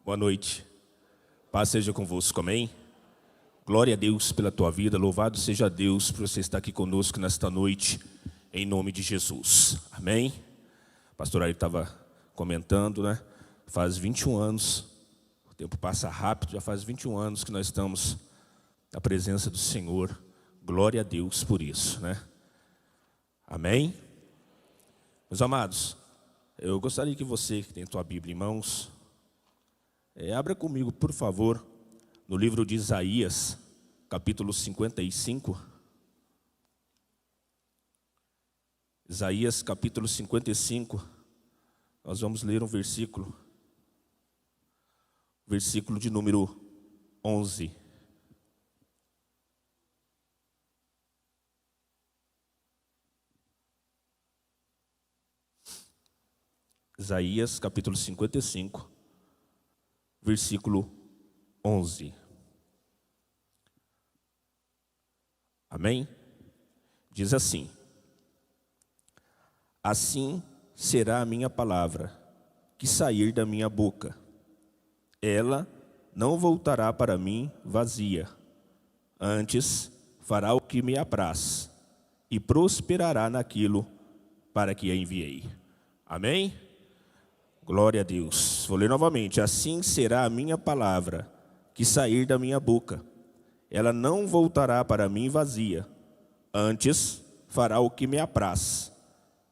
Boa noite. Paz seja convosco, amém? Glória a Deus pela tua vida, louvado seja Deus por você estar aqui conosco nesta noite, em nome de Jesus, amém? O pastor aí estava comentando, né? Faz 21 anos, o tempo passa rápido, já faz 21 anos que nós estamos na presença do Senhor, glória a Deus por isso, né? Amém? Meus amados, eu gostaria que você, que tem a tua Bíblia em mãos, abra comigo, por favor, no livro de Isaías, capítulo 55. Isaías, capítulo 55. Nós vamos ler um versículo de número 11. Isaías, capítulo 55, versículo 11. Amém? Diz assim: assim será a minha palavra que sair da minha boca. Ela não voltará para mim vazia. Antes fará o que me apraz e prosperará naquilo para que a enviei. Amém? Glória a Deus. Vou ler novamente. Assim será a minha palavra que sair da minha boca. Ela não voltará para mim vazia. Antes fará o que me apraz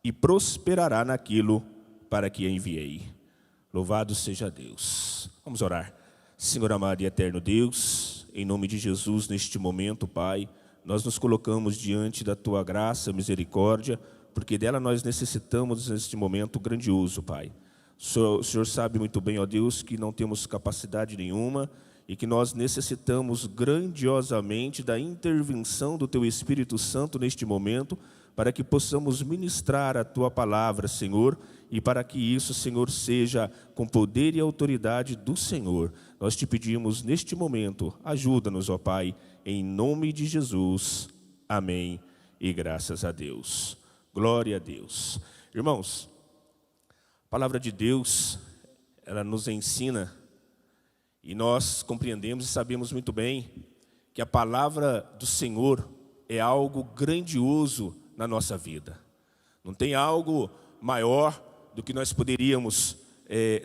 e prosperará naquilo para que a enviei. Louvado seja Deus. Vamos orar. Senhor amado e eterno Deus, em nome de Jesus, neste momento, Pai, nós nos colocamos diante da Tua graça, misericórdia, porque dela nós necessitamos neste momento grandioso, Pai. O Senhor sabe muito bem, ó Deus, que não temos capacidade nenhuma e que nós necessitamos grandiosamente da intervenção do Teu Espírito Santo neste momento, para que possamos ministrar a Tua palavra, Senhor, e para que isso, Senhor, seja com poder e autoridade do Senhor. Nós te pedimos neste momento, ajuda-nos, ó Pai, em nome de Jesus. Amém e graças a Deus. Glória a Deus. Irmãos, a palavra de Deus, ela nos ensina, e nós compreendemos e sabemos muito bem, que a palavra do Senhor é algo grandioso na nossa vida. Não tem algo maior do que nós poderíamos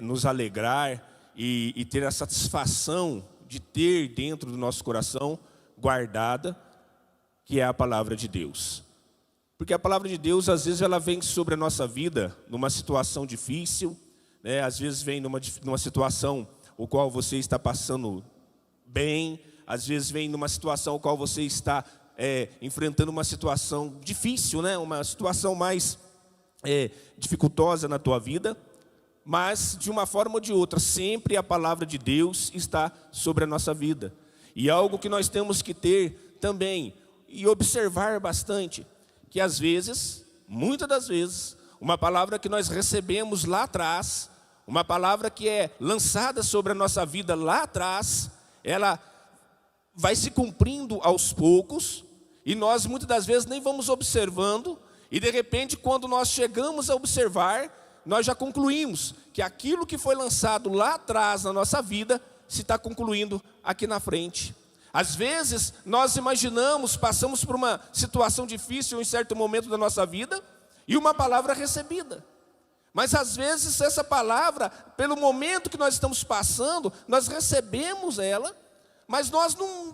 nos alegrar e ter a satisfação de ter dentro do nosso coração guardada, que é a palavra de Deus. Porque a palavra de Deus, às vezes, ela vem sobre a nossa vida numa situação difícil, né? Às vezes vem numa situação o qual você está passando bem, às vezes vem numa situação o qual você está enfrentando uma situação difícil, né? Uma situação mais dificultosa na tua vida, mas de uma forma ou de outra, sempre a palavra de Deus está sobre a nossa vida. E algo que nós temos que ter também, e observar bastante, que às vezes, muitas das vezes, uma palavra que nós recebemos lá atrás, uma palavra que é lançada sobre a nossa vida lá atrás, ela vai se cumprindo aos poucos, e nós muitas das vezes nem vamos observando, e de repente quando nós chegamos a observar, nós já concluímos que aquilo que foi lançado lá atrás na nossa vida, se está concluindo aqui na frente. Às vezes nós imaginamos, passamos por uma situação difícil em certo momento da nossa vida, e uma palavra recebida. Mas às vezes essa palavra, pelo momento que nós estamos passando, nós recebemos ela, mas nós não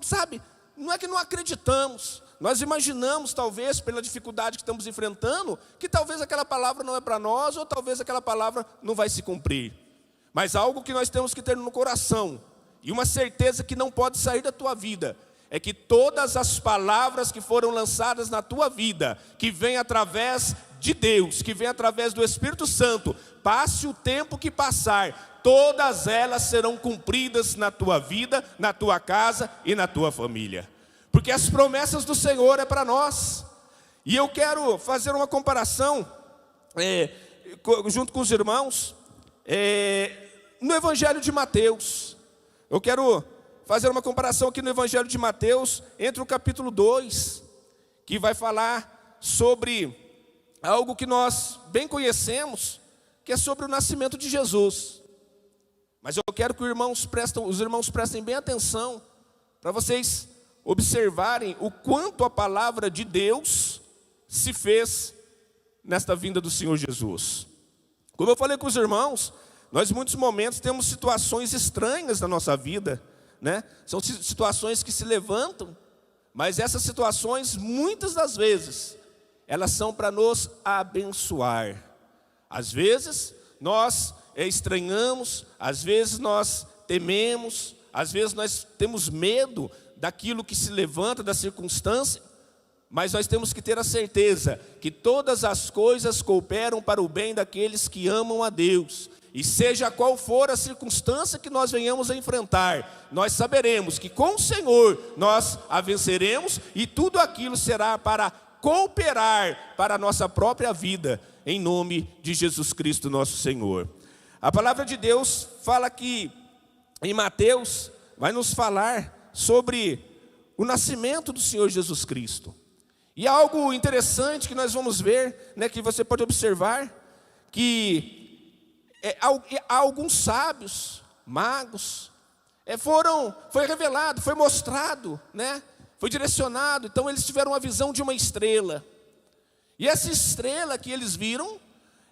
é que não acreditamos. Nós imaginamos, talvez, pela dificuldade que estamos enfrentando, que talvez aquela palavra não é para nós, ou talvez aquela palavra não vai se cumprir. Mas algo que nós temos que ter no coração, e uma certeza que não pode sair da tua vida, é que todas as palavras que foram lançadas na tua vida, que vêm através de Deus, que vem através do Espírito Santo, passe o tempo que passar, todas elas serão cumpridas na tua vida, na tua casa e na tua família. Porque as promessas do Senhor é para nós. E eu quero fazer uma comparação, junto com os irmãos, no Evangelho de Mateus. Eu quero fazer uma comparação aqui no Evangelho de Mateus, entre o capítulo 2, que vai falar sobre algo que nós bem conhecemos, que é sobre o nascimento de Jesus. Mas eu quero que os irmãos prestem bem atenção, para vocês observarem o quanto a palavra de Deus se fez nesta vinda do Senhor Jesus. Como eu falei com os irmãos, nós em muitos momentos temos situações estranhas na nossa vida, né? São situações que se levantam, mas essas situações, muitas das vezes, elas são para nos abençoar. Às vezes nós estranhamos, às vezes nós tememos, às vezes nós temos medo daquilo que se levanta, da circunstância, mas nós temos que ter a certeza que todas as coisas cooperam para o bem daqueles que amam a Deus. E seja qual for a circunstância que nós venhamos a enfrentar, nós saberemos que com o Senhor nós a venceremos, e tudo aquilo será para cooperar para a nossa própria vida, em nome de Jesus Cristo nosso Senhor. A palavra de Deus fala que, em Mateus, vai nos falar sobre o nascimento do Senhor Jesus Cristo. E algo interessante que nós vamos ver, né, que você pode observar, que há alguns sábios, magos, foi revelado, foi mostrado, né, foi direcionado. Então eles tiveram a visão de uma estrela. E essa estrela que eles viram,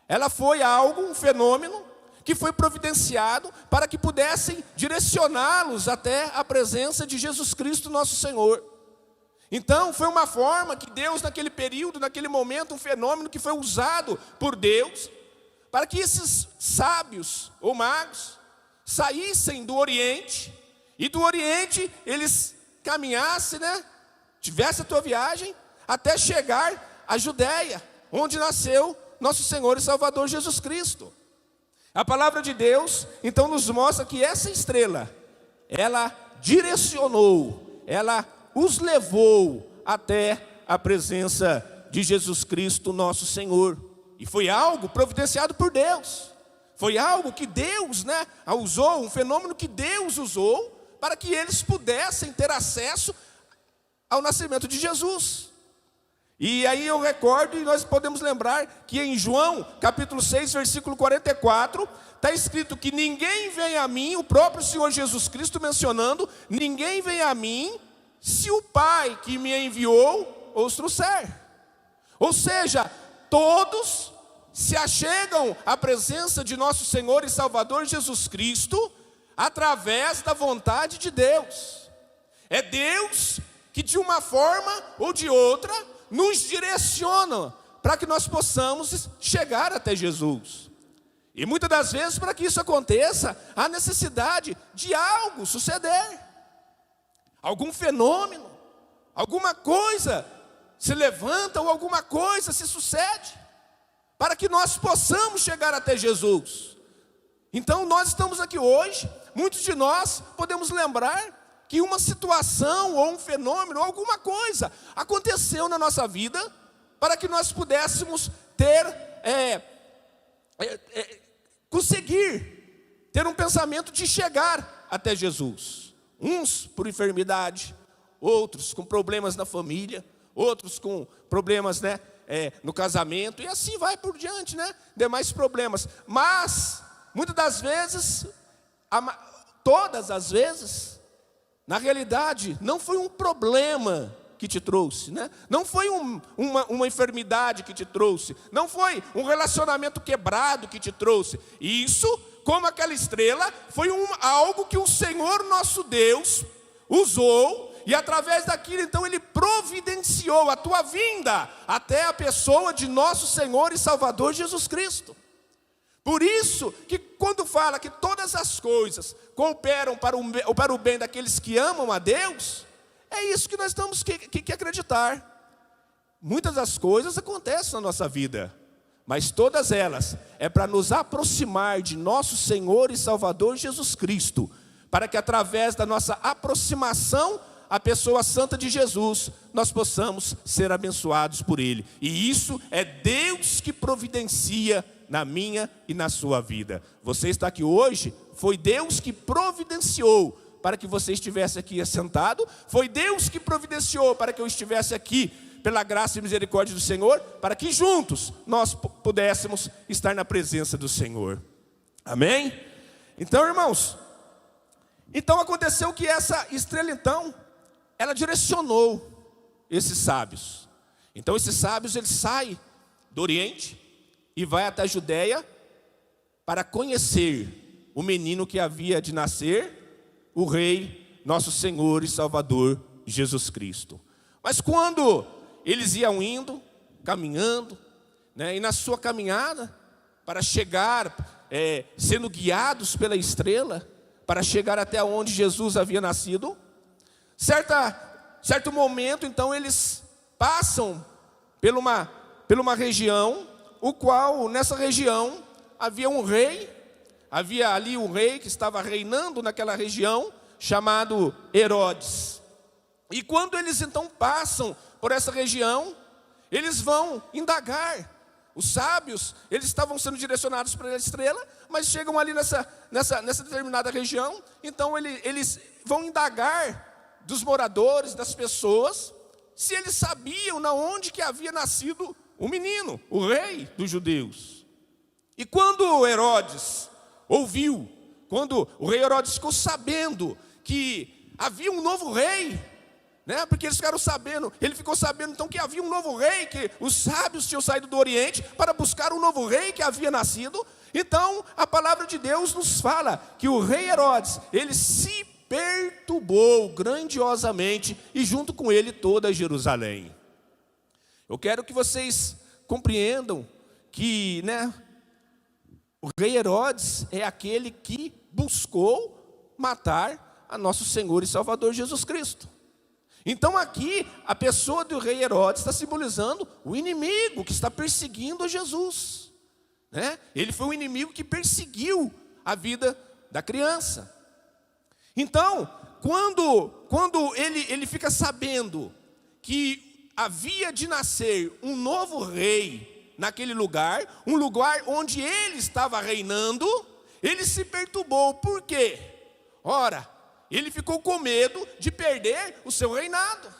ela foi um fenômeno, que foi providenciado para que pudessem direcioná-los até a presença de Jesus Cristo nosso Senhor. Então foi uma forma que Deus, naquele período, naquele momento, um fenômeno que foi usado por Deus, para que esses sábios ou magos saíssem do Oriente, e do Oriente eles caminhassem, né, tivessem a tua viagem, até chegar à Judéia, onde nasceu nosso Senhor e Salvador Jesus Cristo. A palavra de Deus, então, nos mostra que essa estrela, ela direcionou, ela os levou até a presença de Jesus Cristo, nosso Senhor. E foi algo providenciado por Deus. Foi algo que Deus, né, usou, um fenômeno que Deus usou para que eles pudessem ter acesso ao nascimento de Jesus. E aí eu recordo, e nós podemos lembrar que em João, capítulo 6, versículo 44, está escrito que ninguém vem a mim, o próprio Senhor Jesus Cristo mencionando, ninguém vem a mim, se o Pai que me enviou os trouxer. Ou seja, todos se achegam à presença de nosso Senhor e Salvador Jesus Cristo, através da vontade de Deus. É Deus que de uma forma ou de outra nos direciona para que nós possamos chegar até Jesus. E muitas das vezes, para que isso aconteça, há necessidade de algo suceder. Algum fenômeno, alguma coisa se levanta ou alguma coisa se sucede, para que nós possamos chegar até Jesus. Então nós estamos aqui hoje, muitos de nós podemos lembrar que uma situação ou um fenômeno, ou alguma coisa aconteceu na nossa vida, para que nós pudéssemos conseguir ter um pensamento de chegar até Jesus. Uns por enfermidade, outros com problemas na família, outros com problemas, né, no casamento, e assim vai por diante, né, demais problemas. Mas, muitas das vezes, todas as vezes, na realidade, não foi um problema que te trouxe, né? Não foi uma enfermidade que te trouxe, não foi um relacionamento quebrado que te trouxe. Isso, como aquela estrela, foi algo que o Senhor nosso Deus usou, e através daquilo, então, Ele providenciou a tua vinda até a pessoa de nosso Senhor e Salvador Jesus Cristo. Por isso que quando fala que todas as coisas cooperam para o bem daqueles que amam a Deus, é isso que nós temos que acreditar. Muitas das coisas acontecem na nossa vida, mas todas elas é para nos aproximar de nosso Senhor e Salvador Jesus Cristo, para que através da nossa aproximação à pessoa santa de Jesus, nós possamos ser abençoados por Ele. E isso é Deus que providencia na minha e na sua vida. Você está aqui hoje, foi Deus que providenciou para que você estivesse aqui assentado, foi Deus que providenciou para que eu estivesse aqui, pela graça e misericórdia do Senhor, para que juntos nós pudéssemos estar na presença do Senhor. Amém? Então, irmãos, então aconteceu que essa estrela, então, ela direcionou esses sábios. Então esses sábios, eles saem do Oriente e vai até a Judéia para conhecer o menino que havia de nascer, o Rei, nosso Senhor e Salvador, Jesus Cristo. Mas quando eles iam indo, caminhando, né, e na sua caminhada, para chegar, sendo guiados pela estrela, para chegar até onde Jesus havia nascido, certo momento, então, eles passam por uma região, o qual, nessa região, havia um rei, havia ali um rei que estava reinando naquela região, chamado Herodes. E quando eles então passam por essa região, eles vão indagar. Os sábios, eles estavam sendo direcionados para a estrela, mas chegam ali nessa determinada região, então eles vão indagar dos moradores, das pessoas, se eles sabiam na onde que havia nascido o menino, o rei dos judeus. E quando Herodes ouviu, quando o rei Herodes ficou sabendo que havia um novo rei, né? Porque eles ficaram sabendo, ele ficou sabendo então que havia um novo rei, que os sábios tinham saído do Oriente para buscar um novo rei que havia nascido. Então a palavra de Deus nos fala que o rei Herodes, ele se perturbou grandiosamente e junto com ele toda Jerusalém. Eu quero que vocês compreendam que, né, o rei Herodes é aquele que buscou matar a nosso Senhor e Salvador Jesus Cristo. Então aqui, a pessoa do rei Herodes está simbolizando o inimigo que está perseguindo a Jesus, né? Ele foi o inimigo que perseguiu a vida da criança. Então, quando ele fica sabendo que havia de nascer um novo rei naquele lugar, um lugar onde ele estava reinando, ele se perturbou. Por quê? Ora, ele ficou com medo de perder o seu reinado.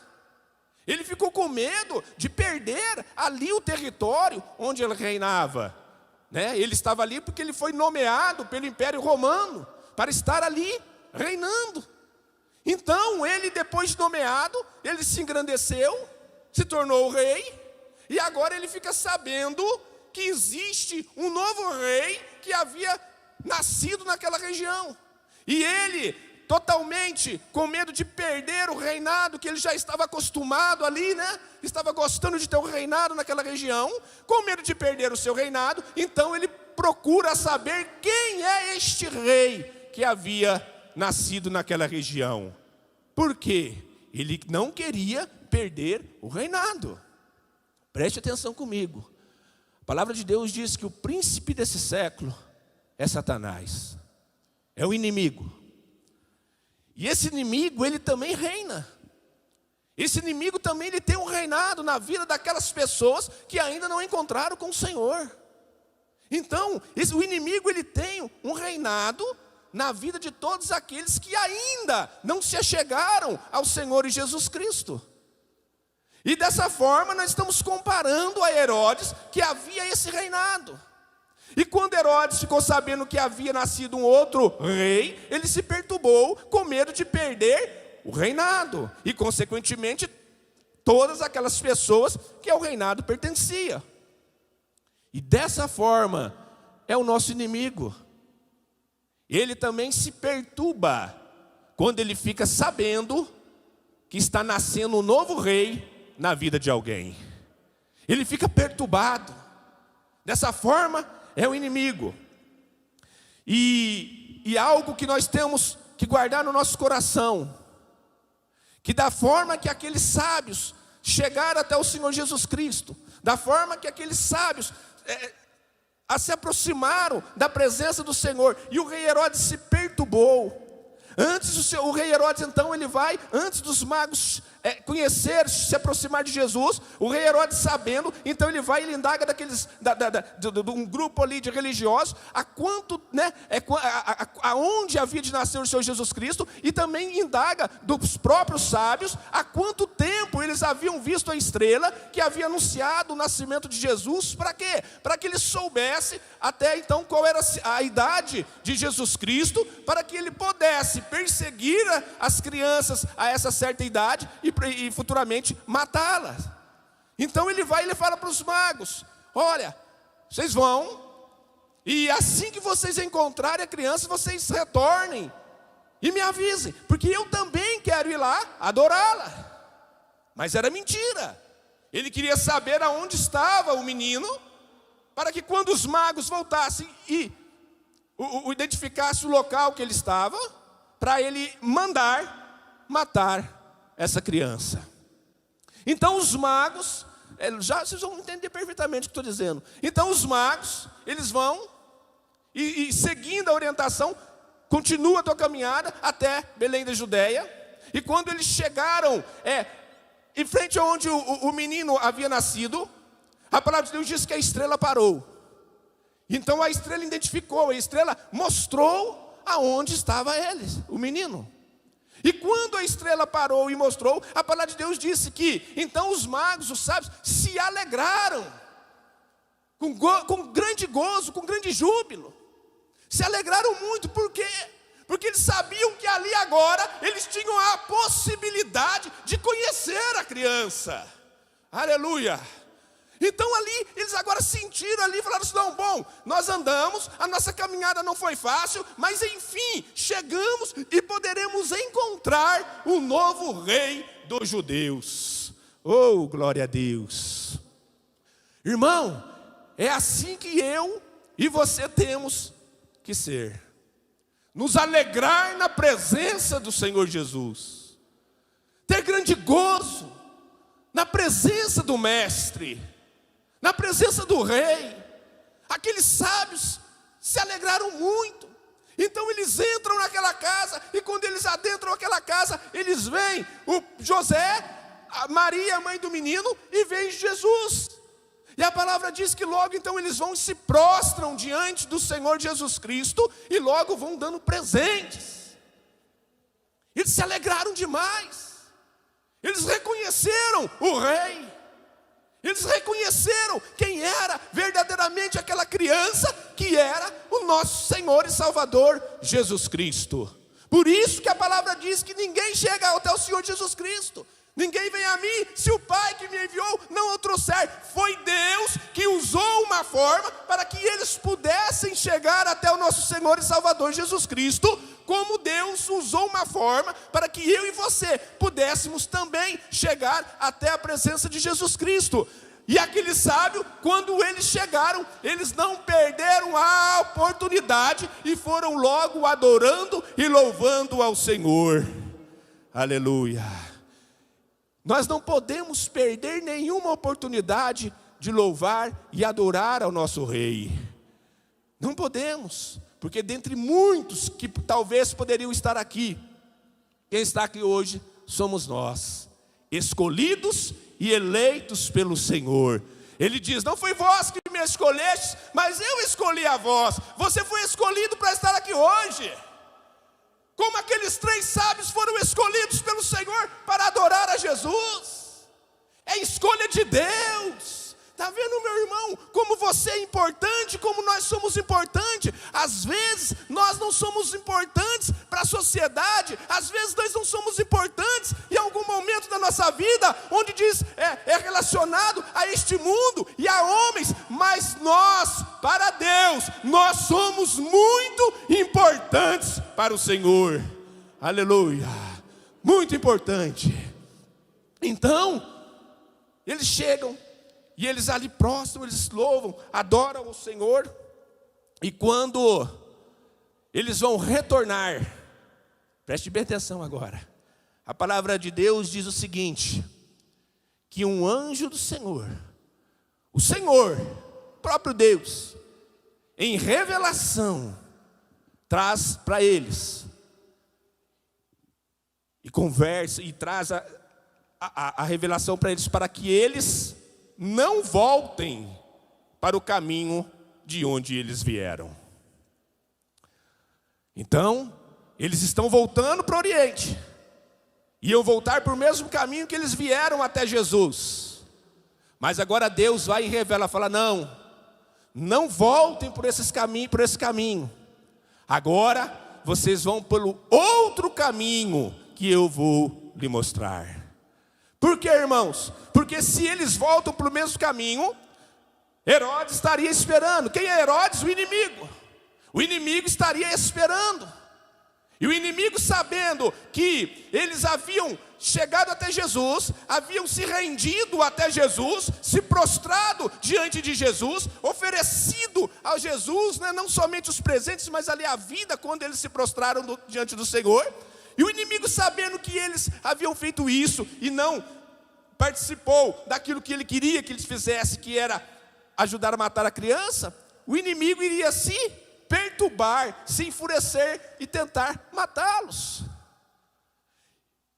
Ele ficou com medo de perder ali o território onde ele reinava, né? Ele estava ali porque ele foi nomeado pelo Império Romano para estar ali reinando. Então ele, depois de nomeado, ele se engrandeceu, se tornou o rei, e agora ele fica sabendo que existe um novo rei que havia nascido naquela região. E ele, totalmente com medo de perder o reinado que ele já estava acostumado ali, né? Estava gostando de ter o reinado naquela região, com medo de perder o seu reinado, então ele procura saber quem é este rei que havia nascido naquela região. Por quê? Ele não queria perder o reinado. Preste atenção comigo. A palavra de Deus diz que o príncipe desse século é Satanás, é o inimigo. E esse inimigo, ele também reina. Esse inimigo também, ele tem um reinado na vida daquelas pessoas que ainda não encontraram com o Senhor. Então, o inimigo, ele tem um reinado na vida de todos aqueles que ainda não se achegaram ao Senhor e Jesus Cristo. E dessa forma nós estamos comparando a Herodes, que havia esse reinado. E quando Herodes ficou sabendo que havia nascido um outro rei, ele se perturbou com medo de perder o reinado. E consequentemente, todas aquelas pessoas que ao reinado pertencia. E dessa forma, é o nosso inimigo. Ele também se perturba quando ele fica sabendo que está nascendo um novo rei na vida de alguém. Ele fica perturbado. Dessa forma, é o inimigo. E algo que nós temos que guardar no nosso coração, que da forma que aqueles sábios chegaram até o Senhor Jesus Cristo, da forma que aqueles sábios se aproximaram da presença do Senhor, e o rei Herodes se perturbou. O rei Herodes, então, ele vai, antes dos magos conhecer, se aproximar de Jesus, o rei Herodes sabendo, então ele vai e ele indaga de um grupo ali de religiosos, aonde havia de nascer o Senhor Jesus Cristo, e também indaga dos próprios sábios, há quanto tempo tempo eles haviam visto a estrela que havia anunciado o nascimento de Jesus. Para quê? Para que ele soubesse até então qual era a idade de Jesus Cristo, para que ele pudesse perseguir as crianças a essa certa idade e futuramente matá-las. Então ele vai e ele fala para os magos: olha, vocês vão, e assim que vocês encontrarem a criança, vocês retornem e me avisem, porque eu também quero ir lá adorá-la. Mas era mentira. Ele queria saber aonde estava o menino, para que quando os magos voltassem e identificassem o local que ele estava, para ele mandar matar essa criança. Então os magos, vocês vão entender perfeitamente o que estou dizendo. Então os magos, eles vão e seguindo a orientação, continua a tua caminhada até Belém da Judeia. E quando eles chegaram em frente aonde o menino havia nascido, a palavra de Deus diz que a estrela parou. Então a estrela identificou, a estrela mostrou aonde estava o menino. E quando a estrela parou e mostrou, a palavra de Deus disse que então os magos, os sábios, se alegraram com grande gozo, com grande júbilo. Se alegraram muito, por quê? Porque eles sabiam que ali agora eles tinham a possibilidade de conhecer a criança. Aleluia! Então ali, eles agora sentiram ali, falaram assim: não, bom, nós andamos, a nossa caminhada não foi fácil, mas enfim, chegamos e poderemos encontrar o novo rei dos judeus. Oh, glória a Deus! Irmão, é assim que eu e você temos que ser. Nos alegrar na presença do Senhor Jesus. Ter grande gozo na presença do Mestre, na presença do Rei. Aqueles sábios se alegraram muito. Então eles entram naquela casa, e quando eles adentram aquela casa, eles veem o José, a Maria, a mãe do menino, e veem Jesus. E a palavra diz que logo então eles vão e se prostram diante do Senhor Jesus Cristo, e logo vão dando presentes. Eles se alegraram demais. Eles reconheceram o Rei. Eles reconheceram quem era verdadeiramente aquela criança, que era o nosso Senhor e Salvador Jesus Cristo. Por isso que a palavra diz que ninguém chega até o Senhor Jesus Cristo. Ninguém vem a mim se o Pai que me enviou não o trouxer. Foi Deus que usou uma forma para que eles pudessem chegar até o nosso Senhor e Salvador Jesus Cristo, como Deus usou uma forma para que eu e você pudéssemos também chegar até a presença de Jesus Cristo. E aquele sábio, quando eles chegaram, eles não perderam a oportunidade e foram logo adorando e louvando ao Senhor. Aleluia! Nós não podemos perder nenhuma oportunidade de louvar e adorar ao nosso Rei. Não podemos, porque dentre muitos que talvez poderiam estar aqui, quem está aqui hoje somos nós, escolhidos e eleitos pelo Senhor. Ele diz: não foi vós que me escolhestes, mas eu escolhi a vós. Você foi escolhido para estar aqui hoje. Como aqueles 3 sábios foram escolhidos pelo Senhor para adorar a Jesus. É escolha de Deus. Está vendo, meu irmão, como você é importante, como nós somos importantes? Às vezes nós não somos importantes para a sociedade, às vezes nós não somos importantes em algum momento da nossa vida, onde diz é relacionado a este mundo e a homens, mas nós, para Deus, nós somos muito importantes para o Senhor. Aleluia, muito importante. Então, eles chegam, e eles ali prostram, eles louvam, adoram o Senhor. E quando eles vão retornar, preste bem atenção agora. A palavra de Deus diz o seguinte: que um anjo do Senhor, o Senhor, próprio Deus, em revelação, traz para eles, e conversa, e traz a revelação para eles, para que eles não voltem para o caminho de onde eles vieram. Então, eles estão voltando para o Oriente. iam voltar por o mesmo caminho que eles vieram até Jesus. Mas agora Deus vai e revela, fala: não voltem por esse caminho. Agora vocês vão pelo outro caminho que eu vou lhe mostrar. Por quê, irmãos? Porque se eles voltam pelo mesmo caminho, Herodes estaria esperando. Quem é Herodes? O inimigo. O inimigo estaria esperando. E o inimigo, sabendo que eles haviam chegado até Jesus, haviam se rendido até Jesus, se prostrado diante de Jesus, oferecido a Jesus, não somente os presentes, mas ali a vida, quando eles se prostraram diante do Senhor. E o inimigo, sabendo que eles haviam feito isso e não participou daquilo que ele queria que eles fizessem, que era ajudar a matar a criança, o inimigo iria se perturbar, se enfurecer e tentar matá-los.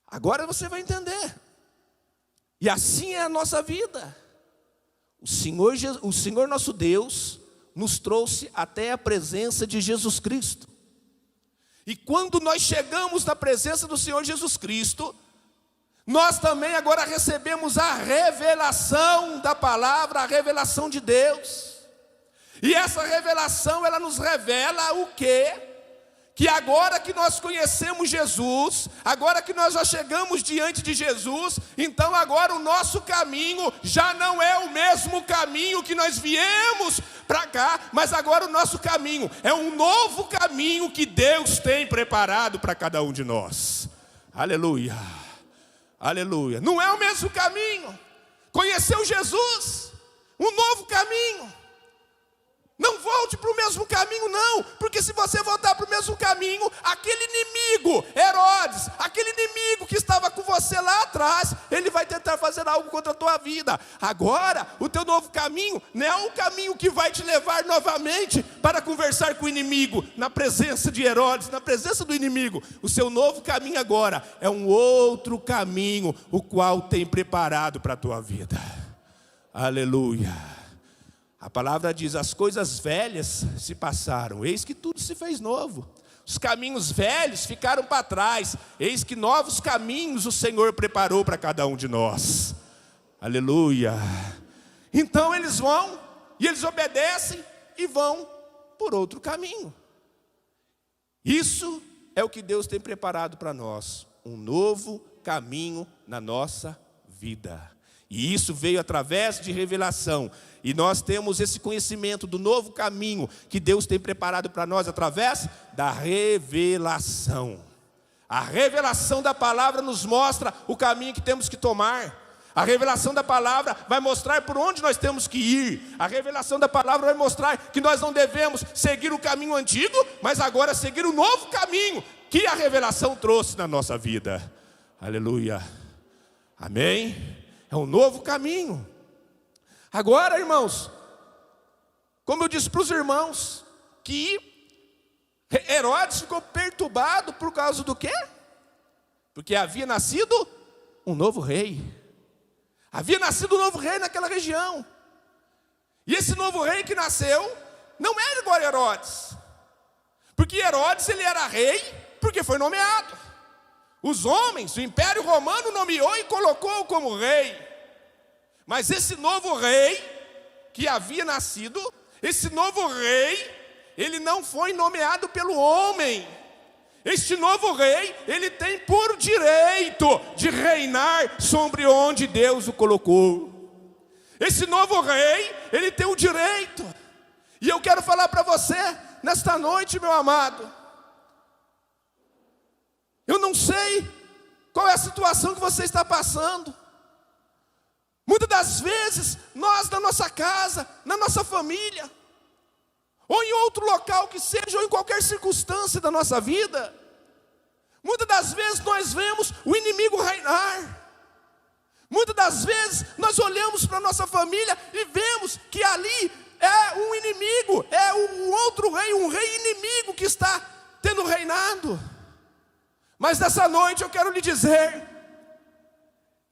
Agora você vai entender. E assim é a nossa vida. O Senhor nosso Deus nos trouxe até a presença de Jesus Cristo. E quando nós chegamos na presença do Senhor Jesus Cristo, nós também agora recebemos a revelação da palavra, a revelação de Deus. E essa revelação, ela nos revela o quê? Que agora que nós conhecemos Jesus, agora que nós já chegamos diante de Jesus, então agora o nosso caminho já não é o mesmo caminho que nós viemos para cá, mas agora o nosso caminho é um novo caminho que Deus tem preparado para cada um de nós. Aleluia, aleluia. Não é o mesmo caminho. Conheceu Jesus, um novo caminho. Não volte para o mesmo caminho, não, porque se você voltar para o mesmo caminho, aquele inimigo, Herodes, aquele inimigo que estava com você lá atrás, ele vai tentar fazer algo contra a tua vida. Agora, o teu novo caminho não é o caminho que vai te levar novamente para conversar com o inimigo, na presença de Herodes, na presença do inimigo. O seu novo caminho agora é um outro caminho, o qual tem preparado para a tua vida. Aleluia. A palavra diz: as coisas velhas se passaram, eis que tudo se fez novo. Os caminhos velhos ficaram para trás, eis que novos caminhos o Senhor preparou para cada um de nós. Aleluia. Então eles vão, e eles obedecem, e vão por outro caminho. Isso é o que Deus tem preparado para nós, um novo caminho na nossa vida. E isso veio através de revelação. E nós temos esse conhecimento do novo caminho que Deus tem preparado para nós através da revelação. A revelação da palavra nos mostra o caminho que temos que tomar. A revelação da palavra vai mostrar por onde nós temos que ir. A revelação da palavra vai mostrar que nós não devemos seguir o caminho antigo, mas agora seguir o novo caminho que a revelação trouxe na nossa vida. Aleluia. Amém? É um novo caminho. Agora, irmãos, como eu disse para os irmãos, que Herodes ficou perturbado por causa do quê? Porque havia nascido um novo rei. Havia nascido um novo rei naquela região. E esse novo rei que nasceu não era igual a Herodes. Porque Herodes, ele era rei porque foi nomeado. Os homens, o Império Romano nomeou e colocou como rei. Mas esse novo rei que havia nascido, esse novo rei, ele não foi nomeado pelo homem. Este novo rei, ele tem por direito de reinar sobre onde Deus o colocou. Esse novo rei, ele tem o direito. E eu quero falar para você, nesta noite, meu amado, eu não sei qual é a situação que você está passando. Muitas das vezes, nós na nossa casa, na nossa família, ou em outro local que seja, ou em qualquer circunstância da nossa vida, muitas das vezes nós vemos o inimigo reinar. Muitas das vezes nós olhamos para a nossa família e vemos que ali é um inimigo, é um outro rei, um rei inimigo que está tendo reinado. Mas nessa noite eu quero lhe dizer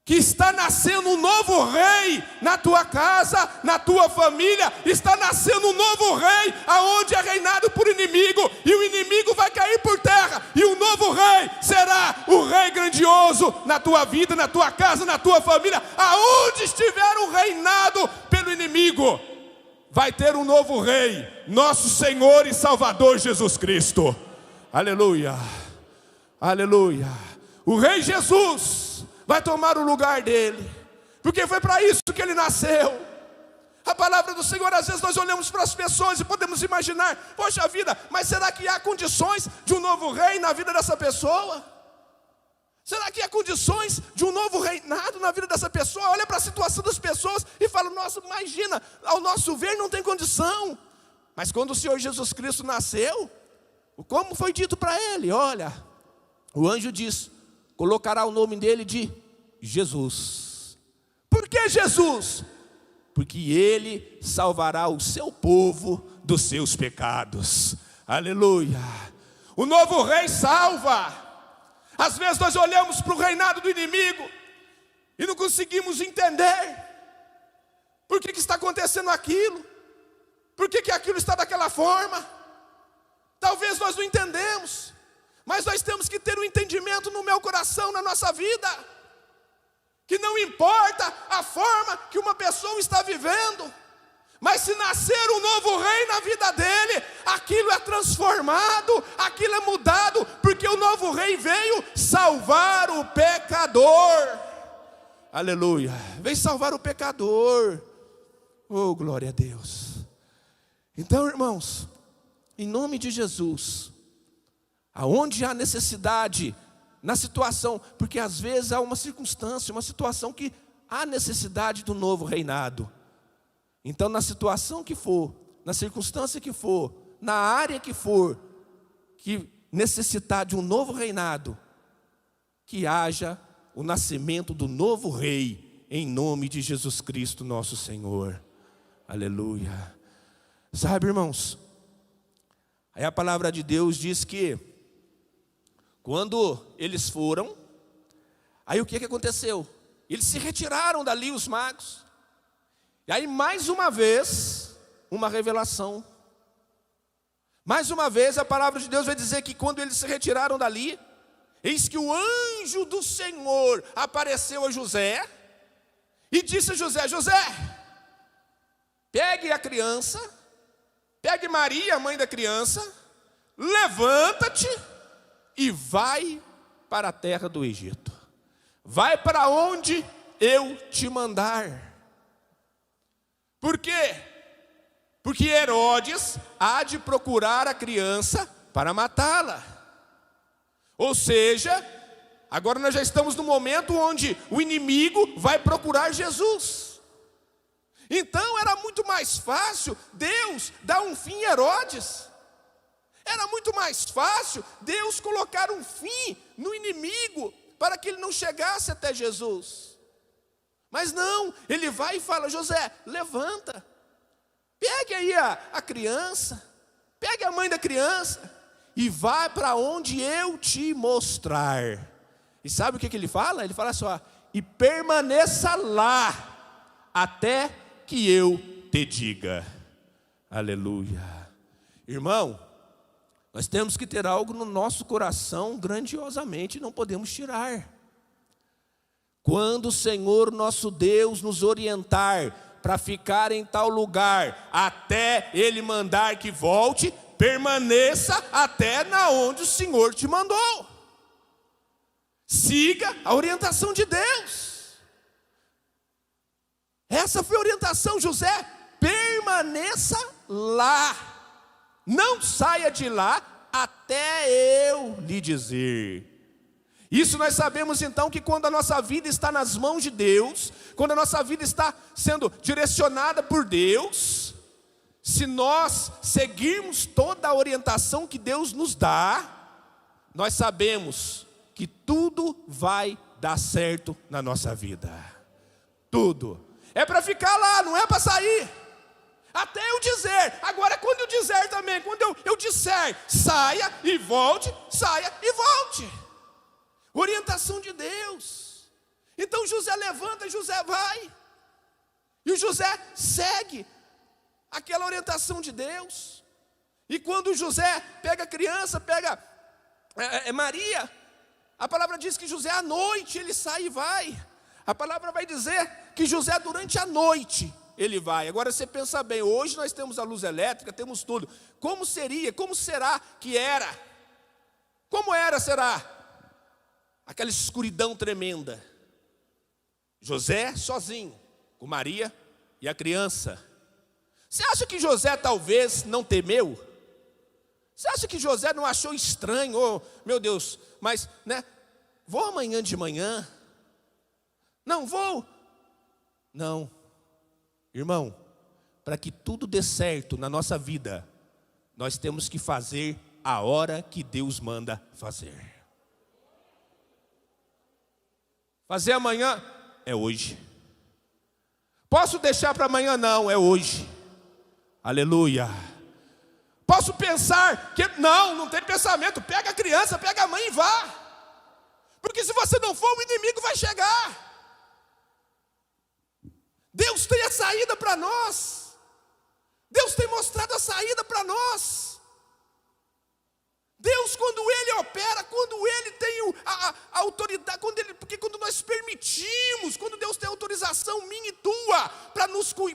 que está nascendo um novo rei na tua casa, na tua família. Está nascendo um novo rei, aonde é reinado por inimigo, e o inimigo vai cair por terra, e o novo rei será o rei grandioso na tua vida, na tua casa, na tua família. Aonde estiver o reinado pelo inimigo, vai ter um novo rei, nosso Senhor e Salvador Jesus Cristo. Aleluia, aleluia. O rei Jesus vai tomar o lugar dele, porque foi para isso que ele nasceu. A palavra do Senhor, às vezes nós olhamos para as pessoas e podemos imaginar: poxa vida, mas será que há condições de um novo rei na vida dessa pessoa? Será que há condições de um novo reinado na vida dessa pessoa? Olha para a situação das pessoas e fala: nossa, imagina, ao nosso ver não tem condição. Mas quando o Senhor Jesus Cristo nasceu, como foi dito para ele? Olha, o anjo diz: colocará o nome dele de Jesus. Por que Jesus? Porque ele salvará o seu povo dos seus pecados. Aleluia. O novo rei salva. Às vezes nós olhamos para o reinado do inimigo e não conseguimos entender por que está acontecendo aquilo, por que aquilo está daquela forma. Talvez nós não entendemos, mas nós temos que ter um entendimento no meu coração, na nossa vida, que não importa a forma que uma pessoa está vivendo, mas se nascer um novo rei na vida dele, aquilo é transformado, aquilo é mudado, porque o novo rei veio salvar o pecador. Aleluia, veio salvar o pecador. Oh, glória a Deus. Então, irmãos, em nome de Jesus, aonde há necessidade, na situação, porque às vezes há uma circunstância, uma situação que há necessidade do novo reinado. Então, na situação que for, na circunstância que for, na área que for, que necessitar de um novo reinado, que haja o nascimento do novo rei, em nome de Jesus Cristo nosso Senhor. Aleluia. Sabe, irmãos, aí a palavra de Deus diz que quando eles foram, aí o que aconteceu? Eles se retiraram dali, os magos. E aí mais uma vez, uma revelação. Mais uma vez a palavra de Deus vai dizer que quando eles se retiraram dali, eis que o anjo do Senhor apareceu a José e disse a José: José, pegue a criança, pegue Maria, a mãe da criança, levanta-te e vai para a terra do Egito. Vai para onde eu te mandar. Por quê? Porque Herodes há de procurar a criança para matá-la. Ou seja, agora nós já estamos no momento onde o inimigo vai procurar Jesus. Então era muito mais fácil Deus dar um fim em Herodes. Era muito mais fácil Deus colocar um fim no inimigo para que ele não chegasse até Jesus. Mas não, ele vai e fala: José, levanta, pegue aí a criança, pegue a mãe da criança e vá para onde eu te mostrar. E sabe o que ele fala? Ele fala assim: ó, e permaneça lá até que eu te diga. Aleluia. Irmão, nós temos que ter algo no nosso coração grandiosamente, não podemos tirar. Quando o Senhor nosso Deus nos orientar para ficar em tal lugar, até Ele mandar que volte, permaneça até na onde o Senhor te mandou. Siga a orientação de Deus. Essa foi a orientação, José, permaneça lá. Não saia de lá até eu lhe dizer. Isso nós sabemos então que quando a nossa vida está nas mãos de Deus, quando a nossa vida está sendo direcionada por Deus, se nós seguirmos toda a orientação que Deus nos dá, nós sabemos que tudo vai dar certo na nossa vida. Tudo. É para ficar lá, não é para sair. Até eu dizer. Agora quando eu dizer também, quando eu disser, saia e volte, saia e volte. Orientação de Deus. Então José levanta, José vai. E o José segue aquela orientação de Deus. E quando José pega a criança, pega Maria, a palavra diz que José à noite ele sai e vai. A palavra vai dizer que José durante a noite ele vai. Agora você pensa bem, hoje nós temos a luz elétrica, temos tudo. Como seria, como será que era? Como era, será? Aquela escuridão tremenda. José sozinho, com Maria e a criança. Você acha que José talvez não temeu? Você acha que José não achou estranho? Oh, meu Deus, mas, vou amanhã de manhã? Não vou? Não. Irmão, para que tudo dê certo na nossa vida, nós temos que fazer a hora que Deus manda fazer. Fazer amanhã é hoje. Posso deixar para amanhã? Não, é hoje. Aleluia. Posso pensar que não tem pensamento. Pega a criança, pega a mãe e vá. Porque se você não for, o inimigo vai chegar. Deus tem a saída para nós. Deus tem mostrado a saída para nós. Deus, quando Ele opera, quando Ele tem a autoridade, porque quando nós permitimos, quando Deus tem autorização minha e tua,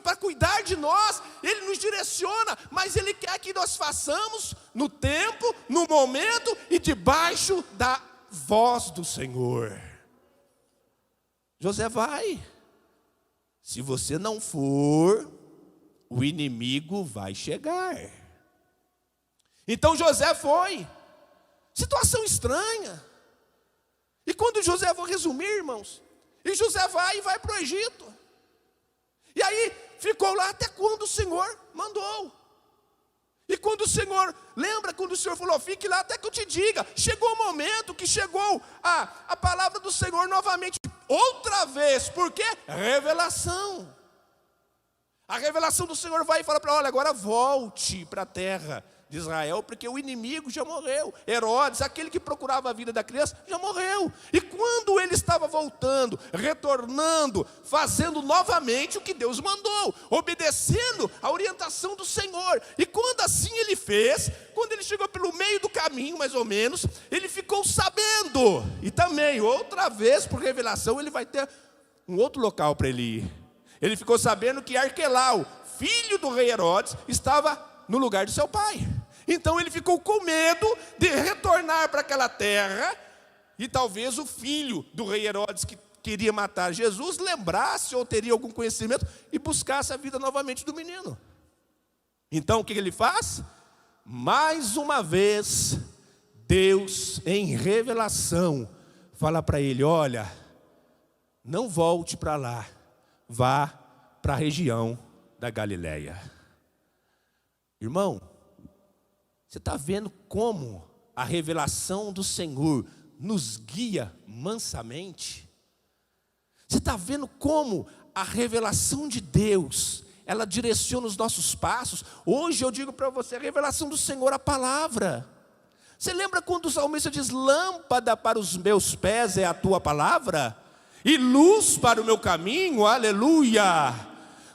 para cuidar de nós, Ele nos direciona, mas Ele quer que nós façamos no tempo, no momento e debaixo da voz do Senhor. José vai. Se você não for, o inimigo vai chegar. Então José foi. Situação estranha. E quando José, vou resumir, irmãos, e José vai para o Egito. E aí ficou lá até quando o Senhor mandou. E quando o Senhor, lembra quando o Senhor falou, fique lá até que eu te diga. Chegou o momento que chegou a palavra do Senhor novamente, outra vez. Por quê? Revelação. A revelação do Senhor vai e fala para ele, olha, agora volte para a terra de Israel, porque o inimigo já morreu. Herodes, aquele que procurava a vida da criança, já morreu. E quando ele estava voltando, retornando, fazendo novamente o que Deus mandou, obedecendo a orientação do Senhor. E quando assim ele fez, quando ele chegou pelo meio do caminho, mais ou menos, ele ficou sabendo. E também, outra vez, por revelação, ele vai ter um outro local para ele ir. Ele ficou sabendo que Arquelau, filho do rei Herodes, estava no lugar de seu pai. Então ele ficou com medo de retornar para aquela terra, e talvez o filho do rei Herodes, que queria matar Jesus, lembrasse ou teria algum conhecimento e buscasse a vida novamente do menino. Então o que ele faz? Mais uma vez, Deus em revelação fala para ele, olha, não volte para lá, vá para a região da Galileia. Irmão, você está vendo como a revelação do Senhor nos guia mansamente? Você está vendo como a revelação de Deus, ela direciona os nossos passos? Hoje eu digo para você, a revelação do Senhor, a palavra. Você lembra quando o salmista diz, lâmpada para os meus pés é a tua palavra, e luz para o meu caminho, aleluia.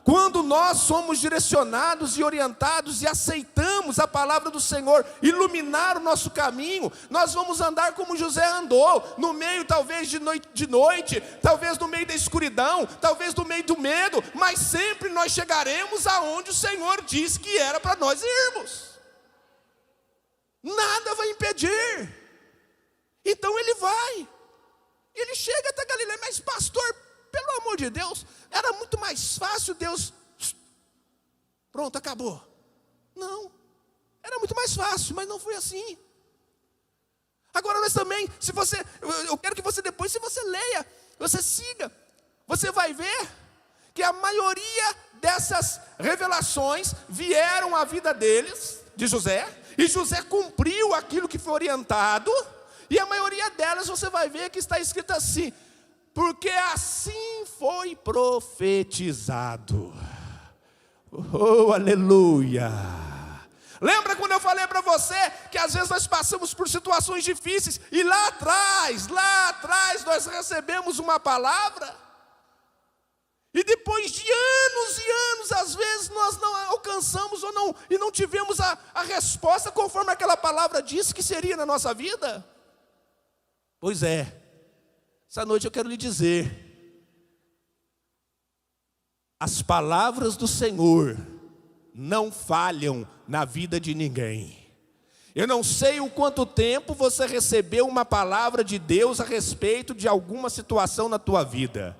Quando nós somos direcionados e orientados e aceitamos a palavra do Senhor iluminar o nosso caminho, nós vamos andar como José andou, no meio talvez de noite, talvez no meio da escuridão, talvez no meio do medo, mas sempre nós chegaremos aonde o Senhor disse que era para nós irmos. Nada vai impedir. Então ele vai, ele chega até Galileia, mas pastor, pelo amor de Deus, era muito mais fácil Deus, pronto, acabou. Não, era muito mais fácil, mas não foi assim. Agora nós também, eu quero que você depois, se você leia, você siga, você vai ver que a maioria dessas revelações vieram à vida deles, de José, e José cumpriu aquilo que foi orientado, e a maioria delas você vai ver que está escrito assim, porque assim foi profetizado. Oh, aleluia. Lembra quando eu falei para você que às vezes nós passamos por situações difíceis e lá atrás, atrás nós recebemos uma palavra, e depois de anos e anos, às vezes nós não alcançamos e não tivemos a resposta conforme aquela palavra disse que seria na nossa vida. Pois é, essa noite eu quero lhe dizer, as palavras do Senhor não falham na vida de ninguém. Eu não sei o quanto tempo você recebeu uma palavra de Deus a respeito de alguma situação na tua vida.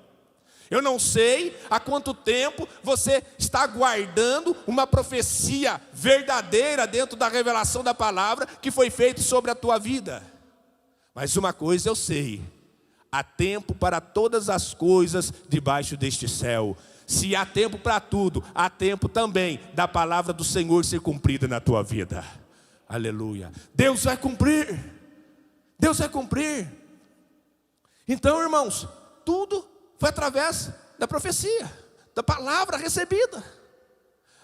Eu não sei há quanto tempo você está aguardando uma profecia verdadeira dentro da revelação da palavra que foi feita sobre a tua vida. Mas uma coisa eu sei, há tempo para todas as coisas debaixo deste céu. Se há tempo para tudo, há tempo também da palavra do Senhor ser cumprida na tua vida. Aleluia. Deus vai cumprir. Deus vai cumprir. Então, irmãos, tudo foi através da profecia, da palavra recebida.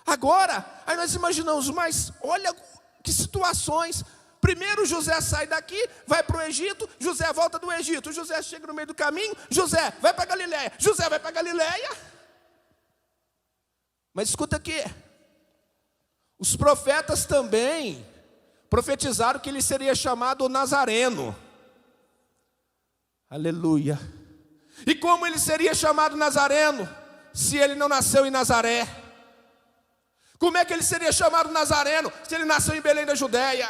Agora, aí nós imaginamos, mas olha que situações. Primeiro José sai daqui, vai para o Egito, José volta do Egito, José chega no meio do caminho, José vai para Galileia, José vai para Galileia. Mas escuta aqui, os profetas também profetizaram que ele seria chamado Nazareno. Aleluia. E como ele seria chamado Nazareno, se ele não nasceu em Nazaré? Como é que ele seria chamado Nazareno, se ele nasceu em Belém da Judéia?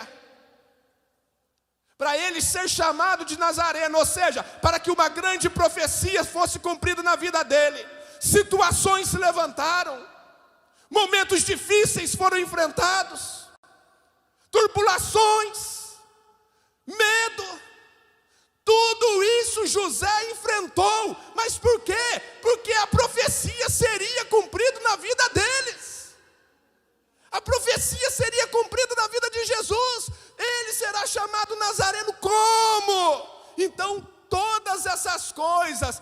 Para ele ser chamado de Nazareno, ou seja, para que uma grande profecia fosse cumprida na vida dele, situações se levantaram, momentos difíceis foram enfrentados, turbulações, medo, tudo isso José enfrentou. Mas por quê? Porque a profecia seria cumprida na vida deles. A profecia seria cumprida na vida de Jesus. Ele será chamado Nazareno como? Então todas essas coisas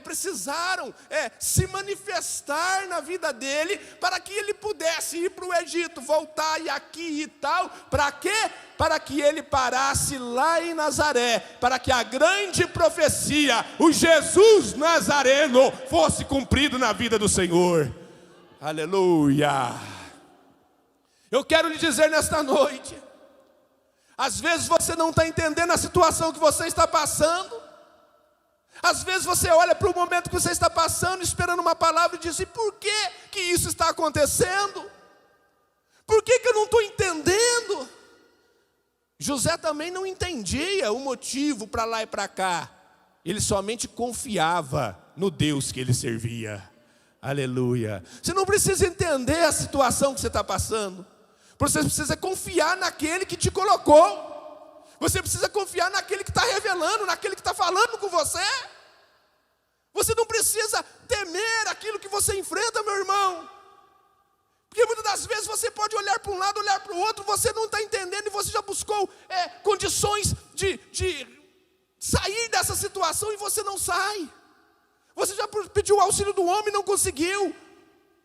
precisaram se manifestar na vida dele, para que ele pudesse ir para o Egito, voltar e aqui e tal. Para quê? Para que ele parasse lá em Nazaré, para que a grande profecia, o Jesus Nazareno, fosse cumprido na vida do Senhor. Aleluia. Eu quero lhe dizer nesta noite, às vezes você não está entendendo a situação que você está passando. Às vezes você olha para o momento que você está passando, esperando uma palavra, e diz: e por que isso está acontecendo? Por que eu não estou entendendo? José também não entendia o motivo para lá e para cá. Ele somente confiava no Deus que ele servia. Aleluia. Você não precisa entender a situação que você está passando. Você precisa confiar naquele que te colocou. Você precisa confiar naquele que está revelando, naquele que está falando com você. Você não precisa temer aquilo que você enfrenta, meu irmão. Porque muitas das vezes você pode olhar para um lado, olhar para o outro, você não está entendendo, e você já buscou condições de sair dessa situação e você não sai. Você já pediu o auxílio do homem e não conseguiu.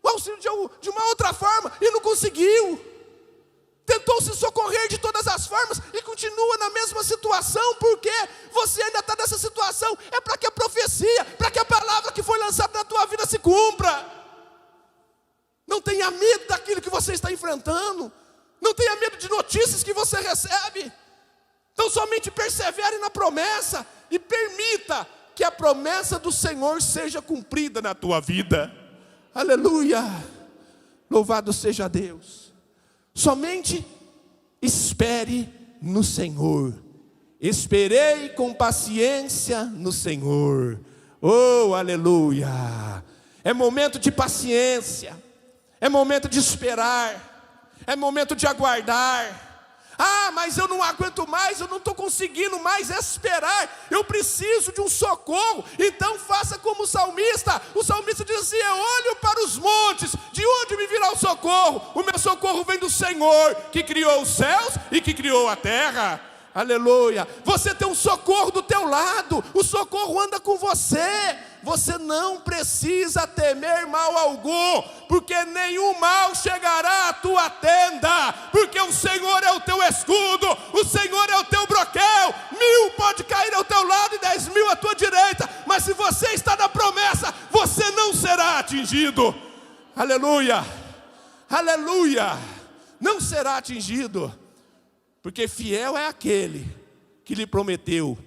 O auxílio de uma outra forma e não conseguiu. Tentou se socorrer de todas as formas e continua na mesma situação. Porque você ainda está nessa situação. É para que a profecia, para que a palavra que foi lançada na tua vida se cumpra. Não tenha medo daquilo que você está enfrentando. Não tenha medo de notícias que você recebe. Então somente persevere na promessa e permita que a promessa do Senhor seja cumprida na tua vida. Aleluia. Louvado seja Deus. Somente espere no Senhor. Esperei com paciência no Senhor. Oh, aleluia. É momento de paciência. É momento de esperar. É momento de aguardar. Ah, mas eu não aguento mais, eu não estou conseguindo mais esperar. Eu preciso de um socorro. Então faça como o salmista. O salmista diz assim: eu olho para os montes, de onde me virá o socorro? O meu socorro vem do Senhor, que criou os céus e que criou a terra. Aleluia. Você tem um socorro do teu lado. O socorro anda com você. Você não precisa temer mal algum, porque nenhum mal chegará à tua tenda, porque o Senhor é o teu escudo, o Senhor é o teu broquel. 1000 pode cair ao teu lado e 10.000 à tua direita, mas se você está na promessa, você não será atingido. Aleluia, aleluia, não será atingido, porque fiel é aquele que lhe prometeu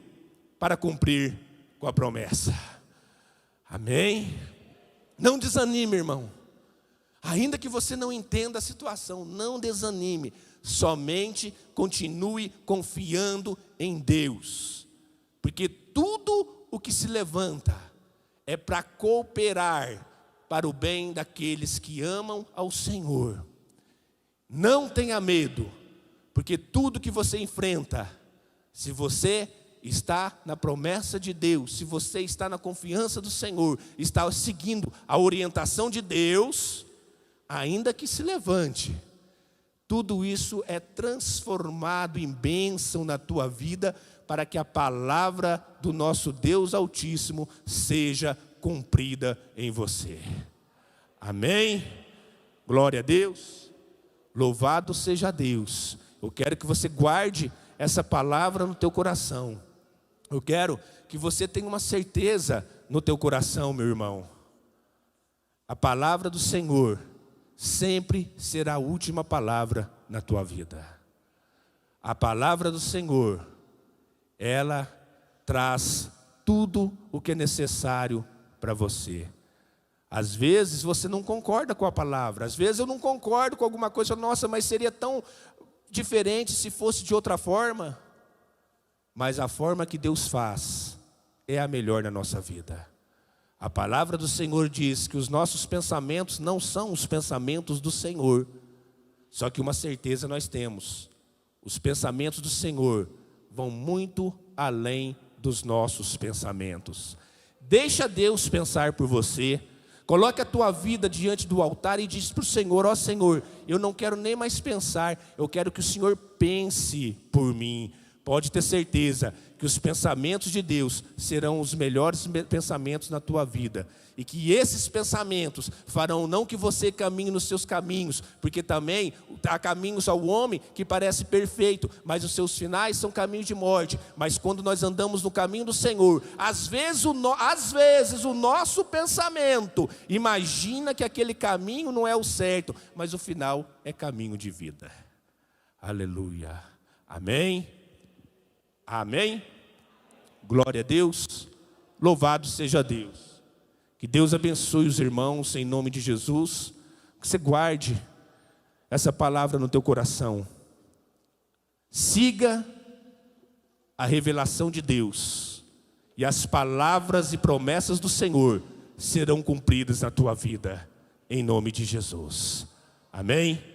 para cumprir com a promessa. Amém? Não desanime, irmão. Ainda que você não entenda a situação, não desanime. Somente continue confiando em Deus. Porque tudo o que se levanta é para cooperar para o bem daqueles que amam ao Senhor. Não tenha medo, porque tudo que você enfrenta, se você está na promessa de Deus, se você está na confiança do Senhor, está seguindo a orientação de Deus, ainda que se levante, tudo isso é transformado em bênção na tua vida, para que a palavra do nosso Deus Altíssimo seja cumprida em você. Amém? Glória a Deus. Louvado seja Deus. Eu quero que você guarde essa palavra no teu coração. Eu quero que você tenha uma certeza no teu coração, meu irmão. A palavra do Senhor sempre será a última palavra na tua vida. A palavra do Senhor, ela traz tudo o que é necessário para você. Às vezes você não concorda com a palavra, às vezes eu não concordo com alguma coisa, nossa, mas seria tão diferente se fosse de outra forma. Mas a forma que Deus faz é a melhor na nossa vida. A palavra do Senhor diz que os nossos pensamentos não são os pensamentos do Senhor. Só que uma certeza nós temos: os pensamentos do Senhor vão muito além dos nossos pensamentos. Deixa Deus pensar por você. Coloque a tua vida diante do altar e diz para o Senhor: ó Senhor, eu não quero nem mais pensar, eu quero que o Senhor pense por mim. Pode ter certeza que os pensamentos de Deus serão os melhores pensamentos na tua vida. E que esses pensamentos farão não que você caminhe nos seus caminhos, porque também há caminhos ao homem que parece perfeito, mas os seus finais são caminhos de morte. Mas quando nós andamos no caminho do Senhor, às vezes o nosso pensamento imagina que aquele caminho não é o certo, mas o final é caminho de vida. Aleluia. Amém? Amém? Glória a Deus. Louvado seja Deus. Que Deus abençoe os irmãos em nome de Jesus. Que você guarde essa palavra no teu coração. Siga a revelação de Deus, e as palavras e promessas do Senhor serão cumpridas na tua vida, em nome de Jesus. Amém?